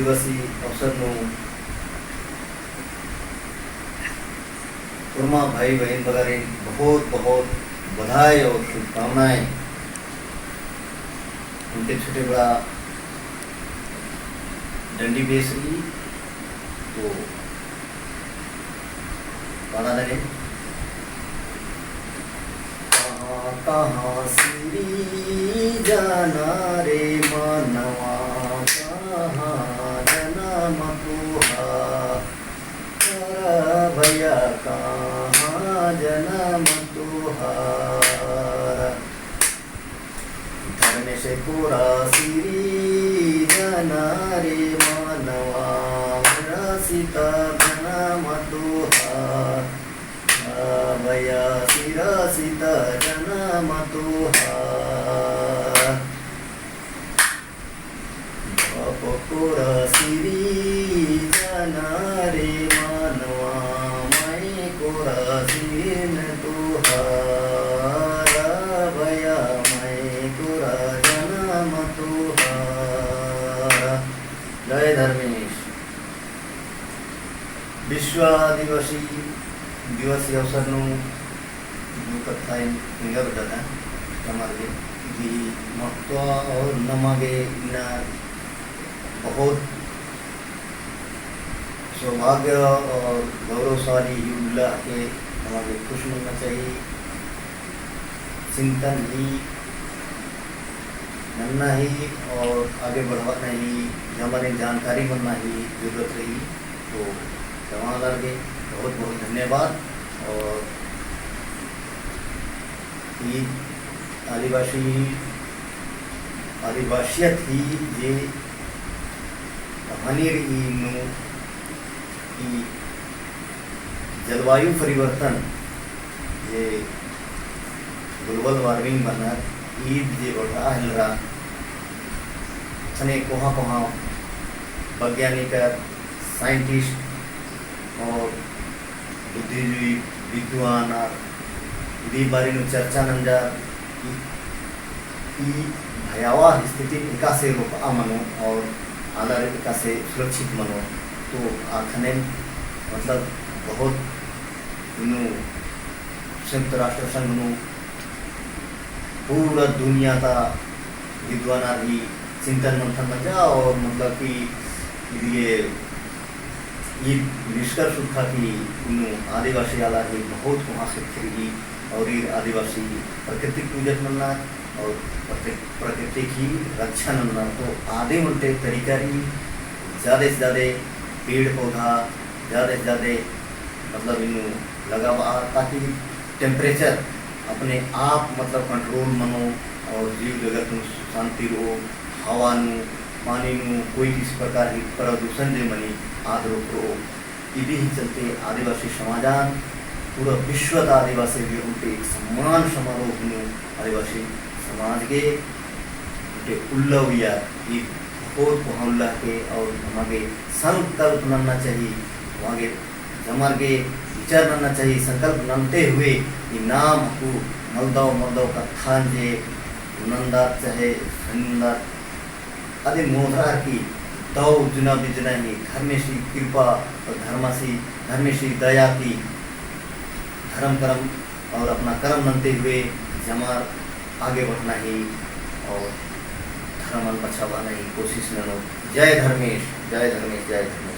दिवसीय अवसरનું पूर्मा भाई बहन वगैरह बहुत बहुत बधाई और शुभकामनाएं। उनके छोटे बड़ा डंडी बेसरी तो गाना लगे कहाँ कहाँ सिरी जाना रे मानवा कहाँ जन्म तुहार भैया कहाँ जन्म तुहार धर्म से पूरा सिरी जाना रे मानवा सीता जन्म तुहार भैया सिरा सीता जन्म तुहार बपुरा सिरी जना रे मानवा मई कोरा सीन तुहार भैया मई कोरा जन्म तुहार। जय धर्मेश। विश्व आदिवासी दिवस अवसरનું કથા ಹಿಂಗೆ ಬರ್ತದ ನಮಗೆ ಈ महत्व और नमागे इना बहुत सौभाग्य और गौरवशाली युगला के हमारे खुश मिलना चाहिए। चिंतन ही बनना ही और आगे बढ़वाना ही हमारी जानकारी बनना ही जरूरत रही। तो जवाहरलाल के बहुत बहुत धन्यवाद। और ये आदिवासियत ही ये हनीर की जलवायु परिवर्तन ये ग्लोबल वार्मिंग बना ईद जे बढ़ा हिलरा छने कोहा कोहा वैज्ञानिक साइंटिस्ट और बुद्धिजीवी विद्वान इदी बारे में चर्चा नंजा भयावह स्थिति विकासे रोक मनो और आधार विकासे सुरक्षित मनो। तो आखने मतलब बहुत संयुक्त राष्ट्र संघ पूरा दुनिया का विद्वान ही चिंतन मंथन में जा और मतलब कि ये निष्कर्ष उठा कि आदिवासी वाला ही बहुत वहाँ से फिरी और ये आदिवासी प्रकृति पूजक बनना और प्रकृति की रक्षा बनना। तो आधे उल्टे तरीका ही ज़्यादा से ज़्यादा पेड़ पौधा ज़्यादा से ज़्यादा मतलब इनू लगा ताकि टेम्परेचर अपने आप मतलब कंट्रोल मनो और जीव जगत में शांति रहो। हवा पानी कोई किसी प्रकार की प्रदूषण जो मनी आद रोक रहो। इदी ही चलते आदिवासी समाजान पूरा विश्व का आदिवासी भी उनके एक सम्मान समारोह आदिवासी समाज के उनके उल्लविया ये बहुत उल्लाह के और हमारे संकल्प बनना चाहिए। हमारे हमारे विचार बनना चाहिए। संकल्प बनते हुए ये नाम को मलदाव मलदाव कथान जे नंदा चाहे नंदा अरे मोधरा की दौ जुना बिजना ही धर्मेशी कृपा और धर्मेशी दया की धर्म कर्म और अपना कर्म बनते हुए जमार आगे बढ़ना ही और धर्म बचावाना ही कोशिश न। जय धर्मेश जय धर्मेश जय धर्मेश।